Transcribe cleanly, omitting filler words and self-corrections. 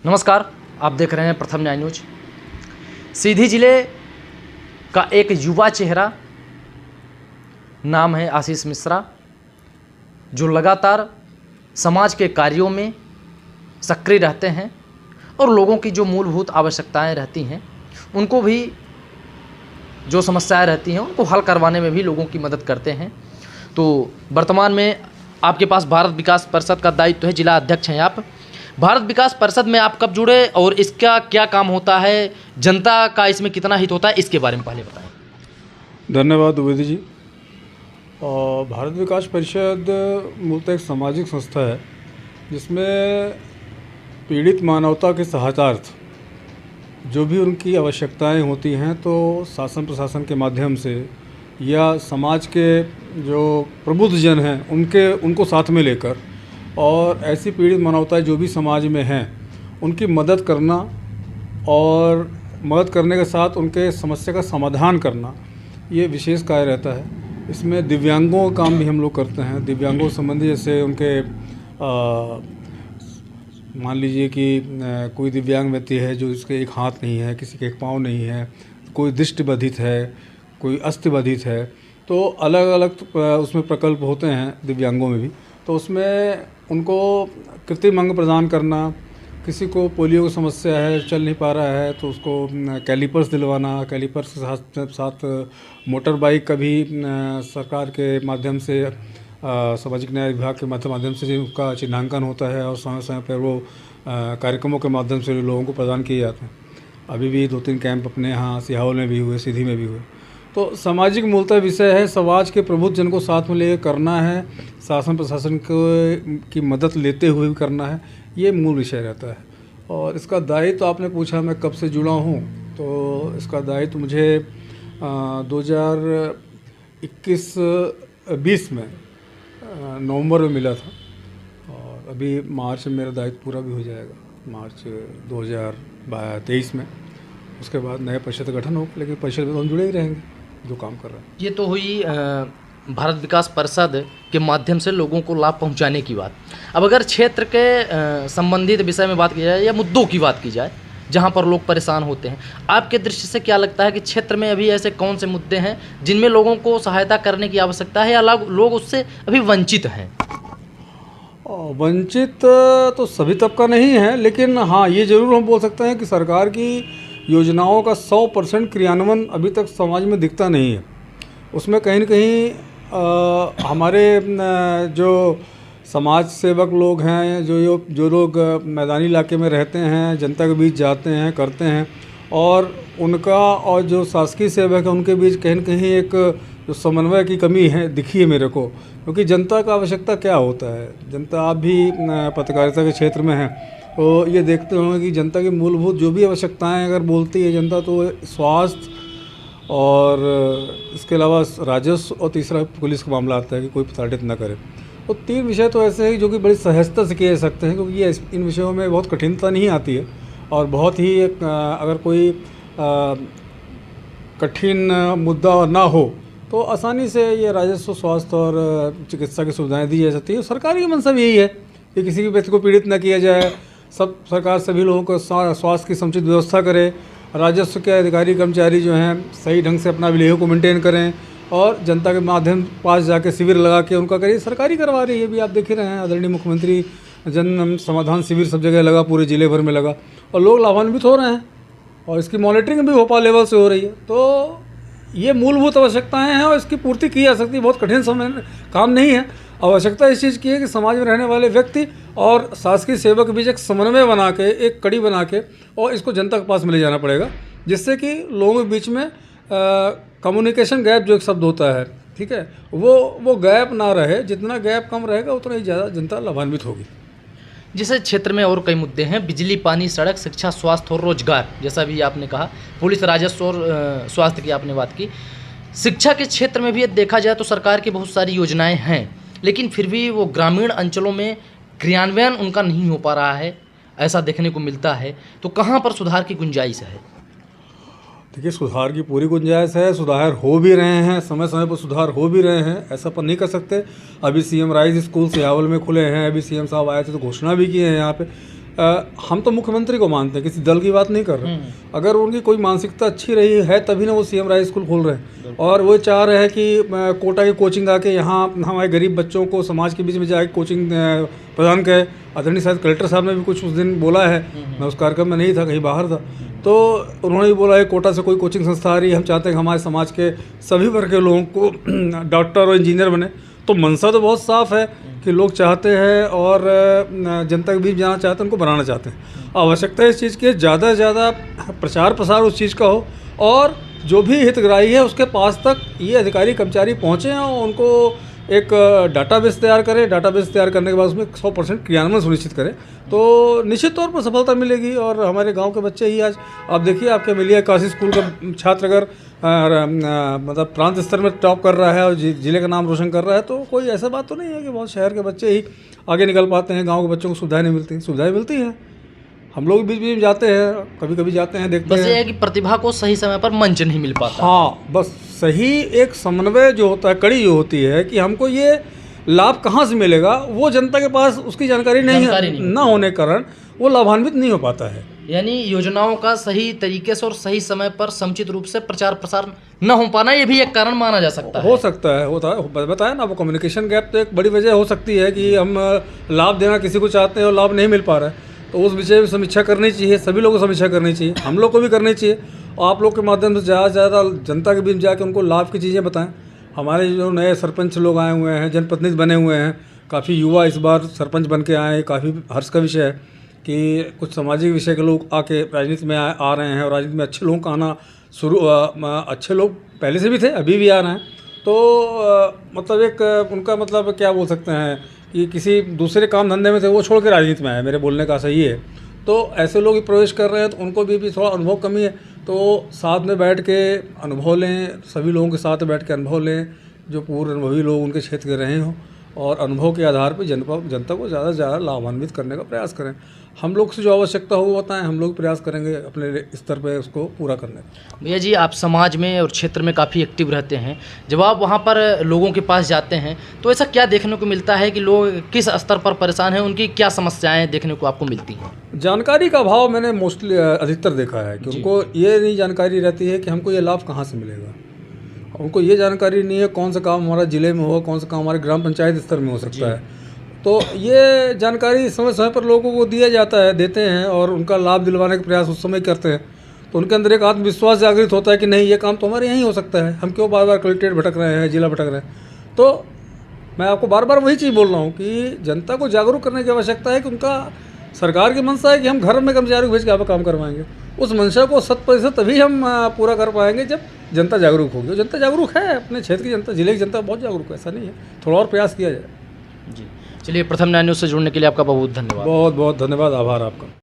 नमस्कार, आप देख रहे हैं प्रथम न्याय न्यूज। सीधी जिले का एक युवा चेहरा, नाम है आशीष मिश्रा, जो लगातार समाज के कार्यों में सक्रिय रहते हैं और लोगों की जो मूलभूत आवश्यकताएं रहती हैं उनको भी, जो समस्याएं रहती हैं उनको हल करवाने में भी लोगों की मदद करते हैं। तो वर्तमान में आपके पास भारत विकास परिषद का दायित्व है, जिला अध्यक्ष हैं आप। भारत विकास परिषद में आप कब जुड़े और इसका क्या काम होता है, जनता का इसमें कितना हित होता है, इसके बारे में पहले बताएं। धन्यवाद द्विवेदी जी। भारत विकास परिषद मूलतः एक सामाजिक संस्था है जिसमें पीड़ित मानवता के सहायतार्थ जो भी उनकी आवश्यकताएं होती हैं तो शासन प्रशासन के माध्यम से या समाज के जो प्रबुद्ध जन हैं उनको साथ में लेकर और ऐसी पीड़ित मानवताएं जो भी समाज में हैं उनकी मदद करना और मदद करने के साथ उनके समस्या का समाधान करना, ये विशेष कार्य रहता है। इसमें दिव्यांगों का काम भी हम लोग करते हैं। दिव्यांगों संबंधी जैसे उनके मान लीजिए कि कोई दिव्यांग व्यक्ति है जो इसके एक हाथ नहीं है, किसी के एक पाँव नहीं है, कोई दृष्टिबाधित है, कोई अस्थिबाधित है, तो अलग अलग उसमें प्रकल्प होते हैं दिव्यांगों में भी। तो उसमें उनको कृत्रिम अंग प्रदान करना, किसी को पोलियो की समस्या है, चल नहीं पा रहा है तो उसको कैलिपर्स दिलवाना, कैलिपर्स के साथ मोटर बाइक का भी सरकार के माध्यम से सामाजिक न्याय विभाग के माध्यम से उसका चिन्हांकन होता है और समय समय पर वो कार्यक्रमों के माध्यम से लोगों को प्रदान किए जाते हैं। अभी भी 2-3 कैंप अपने यहाँ सिहावल में भी हुए, सीधी में भी हुए। तो सामाजिक मूलतः विषय है, समाज के प्रबुद्ध जन को साथ में लेकर करना है, शासन प्रशासन की मदद लेते हुए भी करना है, ये मूल विषय रहता है। और इसका दायित्व आपने पूछा मैं कब से जुड़ा हूँ, तो इसका दायित्व मुझे 2021-20 में नवंबर में मिला था और अभी मार्च में मेरा दायित्व पूरा भी हो जाएगा, मार्च 2023 में। उसके बाद नए परिषद का गठन हो, लेकिन परिषद में तो हम जुड़े ही रहेंगे जो काम कर रहे हैं। ये तो हुई भारत विकास परिषद के माध्यम से लोगों को लाभ पहुंचाने की बात। अब अगर क्षेत्र के संबंधित विषय में बात की जाए या मुद्दों की बात की जाए जहां पर लोग परेशान होते हैं, आपके दृष्टि से क्या लगता है कि क्षेत्र में अभी ऐसे कौन से मुद्दे हैं जिनमें लोगों को सहायता करने की आवश्यकता है या लोग उससे अभी वंचित हैं? वंचित तो सभी तबका नहीं है, लेकिन हाँ ये ज़रूर हम बोल सकते हैं कि सरकार की योजनाओं का 100% क्रियान्वयन अभी तक समाज में दिखता नहीं है। उसमें कहीं न कहीं हमारे जो समाज सेवक लोग हैं, जो लोग मैदानी इलाके में रहते हैं, जनता के बीच जाते हैं, करते हैं, और उनका और जो शासकीय सेवक है उनके बीच कहीं न कहीं एक जो समन्वय की कमी है दिखी है मेरे को। क्योंकि जनता का आवश्यकता क्या होता है, जनता, आप भी पत्रकारिता के क्षेत्र में हैं तो ये देखते होंगे कि जनता की मूलभूत जो भी आवश्यकताएं अगर बोलती है जनता, तो स्वास्थ्य और इसके अलावा राजस्व और तीसरा पुलिस का मामला आता है कि कोई प्रताड़ित न करे। तो 3 विषय तो ऐसे हैं जो कि बड़ी सहजता से किए जा सकते हैं, क्योंकि ये इन विषयों में बहुत कठिनता नहीं आती है और बहुत ही अगर कोई कठिन मुद्दा ना हो तो आसानी से ये राजस्व, स्वास्थ्य और चिकित्सा की सुविधाएं दी जा सकती है। सरकार की मंशा भी यही है कि किसी भी व्यक्ति को पीड़ित न किया जाए, सरकार सभी लोगों को स्वास्थ्य की समुचित व्यवस्था करे, राजस्व के अधिकारी कर्मचारी जो हैं सही ढंग से अपना विलेय को मेंटेन करें और जनता के माध्यम पास जाके शिविर लगा के उनका करिए। सरकारी करवा रही है, भी आप देख ही रहे हैं, आदरणीय मुख्यमंत्री जन समाधान शिविर सब जगह लगा, पूरे जिले भर में लगा और लोग लाभान्वित हो रहे हैं और इसकी मॉनिटरिंग भी भोपाल लेवल से हो रही है। तो ये मूलभूत आवश्यकताएं हैं और इसकी पूर्ति की जा सकती है, बहुत कठिन समय काम नहीं है। आवश्यकता इस चीज़ की है कि समाज में रहने वाले व्यक्ति और शासकीय सेवक के बीच एक समन्वय बना के, एक कड़ी बना के और इसको जनता के पास में ले जाना पड़ेगा, जिससे कि लोगों के बीच में कम्युनिकेशन गैप जो एक शब्द होता है, ठीक है, वो गैप ना रहे। जितना गैप कम रहेगा उतना ही ज़्यादा जनता लाभान्वित होगी। जैसे क्षेत्र में और कई मुद्दे हैं, बिजली, पानी, सड़क, शिक्षा, स्वास्थ्य और रोजगार, जैसा भी आपने कहा, पुलिस, राजस्व और स्वास्थ्य की आपने बात की। शिक्षा के क्षेत्र में भी देखा जाए तो सरकार की बहुत सारी योजनाएं हैं, लेकिन फिर भी वो ग्रामीण अंचलों में क्रियान्वयन उनका नहीं हो पा रहा है, ऐसा देखने को मिलता है। तो कहाँ पर सुधार की गुंजाइश है? देखिए, सुधार की पूरी गुंजाइश है, सुधार हो भी रहे हैं, समय समय पर सुधार हो भी रहे हैं, ऐसा पर नहीं कर सकते। अभी सीएम राइज स्कूल सिहावल में खुले हैं, अभी सीएम साहब आए थे तो घोषणा भी की है यहाँ पे। हम तो मुख्यमंत्री को मानते हैं, किसी दल की बात नहीं कर रहे। अगर उनकी कोई मानसिकता अच्छी रही है तभी ना वो सीएम राय स्कूल खोल रहे हैं, और वो चाह रहे हैं कि कोटा की कोचिंग आके यहाँ हमारे गरीब बच्चों को समाज के बीच में जाके कोचिंग प्रदान करें। आदरणीय शायद कलेक्टर साहब ने भी कुछ उस दिन बोला है, मैं उस कार्यक्रम में नहीं था, कहीं बाहर था, तो उन्होंने भी बोला है कोटा से कोई कोचिंग संस्था आ रही है, हम चाहते हैं कि हमारे समाज के सभी वर्ग के लोगों को डॉक्टर और इंजीनियर बने। तो मंशा तो बहुत साफ है कि लोग चाहते हैं और जनता के बीच जाना चाहते हैं, उनको बनाना चाहते हैं। आवश्यकता है इस चीज़ की ज़्यादा से ज़्यादा प्रचार प्रसार उस चीज़ का हो, और जो भी हितग्राही है उसके पास तक ये अधिकारी कर्मचारी पहुँचें और उनको एक डाटाबेस तैयार करें। डाटाबेस तैयार करने के बाद उसमें 100% क्रियान्वयन सुनिश्चित करें, तो निश्चित तौर पर सफलता मिलेगी। और हमारे गांव के बच्चे ही आज आप देखिए, आपके मिलिया काशी स्कूल का छात्र अगर मतलब प्रांत स्तर में टॉप कर रहा है और जिले का नाम रोशन कर रहा है, तो कोई ऐसा बात तो नहीं है कि बहुत शहर के बच्चे ही आगे निकल पाते हैं। गाँव के बच्चों को सुविधाएँ नहीं मिलती, सुविधाएँ मिलती हैं। हम लोग बीच बीच में जाते हैं, कभी कभी जाते हैं, देखते हैं। बस ये है कि प्रतिभा को सही समय पर मंच नहीं मिल पाता। हाँ, बस सही एक समन्वय जो होता है, कड़ी जो होती है कि हमको ये लाभ कहाँ से मिलेगा, वो जनता के पास उसकी जानकारी नहीं ना होने के कारण वो लाभान्वित नहीं हो पाता है। यानी योजनाओं का सही तरीके से और सही समय पर समुचित रूप से प्रचार प्रसार न हो पाना, ये भी एक कारण माना जा सकता है। हो सकता है, होता है, बताया ना, वो कम्युनिकेशन गैप तो एक बड़ी वजह हो सकती है कि हम लाभ देना किसी को चाहते हैं और लाभ नहीं मिल पा रहा है। तो उस विषय में समीक्षा करनी चाहिए, सभी लोगों को समीक्षा करनी चाहिए, हम लोग को भी करनी चाहिए, और आप लोग के माध्यम से ज़्यादा से ज़्यादा जनता के बीच जाकर उनको लाभ की चीज़ें बताएं। हमारे जो नए सरपंच लोग आए हुए हैं, जनप्रतिनिधि बने हुए हैं, काफ़ी युवा इस बार सरपंच बन के आए हैं, काफ़ी हर्ष का विषय है कि कुछ सामाजिक विषय के लोग आके राजनीति में आ रहे हैं, और राजनीति में अच्छे लोगों का आना अच्छे लोग पहले से भी थे, अभी भी आ रहे हैं। तो मतलब एक उनका मतलब क्या बोल सकते हैं कि किसी दूसरे काम धंधे में थे, वो छोड़ के राजनीति में आए, मेरे बोलने का सही है। तो ऐसे लोग प्रवेश कर रहे हैं, तो उनको भी थोड़ा अनुभव कमी है, तो साथ में बैठ के अनुभव लें, सभी लोगों के साथ बैठ के अनुभव लें, जो पूर्व अनुभवी लोग उनके क्षेत्र के रहे हों, और अनुभव के आधार पर जनता को ज़्यादा से ज़्यादा लाभान्वित करने का प्रयास करें। हम लोग से जो आवश्यकता हो वो बताएं, हम लोग प्रयास करेंगे अपने स्तर पे उसको पूरा करने का। भैया जी, आप समाज में और क्षेत्र में काफ़ी एक्टिव रहते हैं, जब आप वहाँ पर लोगों के पास जाते हैं तो ऐसा क्या देखने को मिलता है कि लोग किस स्तर पर परेशान हैं, उनकी क्या समस्याएं देखने को आपको मिलती हैं? जानकारी का अभाव मैंने मोस्टली अधिकतर देखा है कि उनको ये नहीं जानकारी रहती है कि हमको ये लाभ कहाँ से मिलेगा। उनको ये जानकारी नहीं है कौन सा काम हमारा ज़िले में हो, कौन सा काम हमारे ग्राम पंचायत स्तर में हो सकता है। तो ये जानकारी समय समय पर लोगों को दिया जाता है, देते हैं, और उनका लाभ दिलवाने का प्रयास उस समय करते हैं। तो उनके अंदर एक आत्मविश्वास जागृत होता है कि नहीं, ये काम तो हमारे यहीं हो सकता है, हम क्यों बार बार कलेक्ट्रेट भटक रहे हैं, जिला भटक रहे हैं। तो मैं आपको बार बार वही चीज़ बोल रहा हूँ कि जनता को जागरूक करने की आवश्यकता है कि उनका सरकार की मंशा है कि हम घर में कर्मचारी को भेज के आप काम करवाएंगे। उस मंशा को 100% तभी हम पूरा कर पाएंगे जब जनता जागरूक होगी। जनता जागरूक है, अपने क्षेत्र की जनता, जिले की जनता बहुत जागरूक है, ऐसा नहीं है, थोड़ा और प्रयास किया जाए। जी, चलिए, प्रथम न्याय न्यूज़ से जुड़ने के लिए आपका बहुत धन्यवाद। बहुत बहुत धन्यवाद, आभार आपका।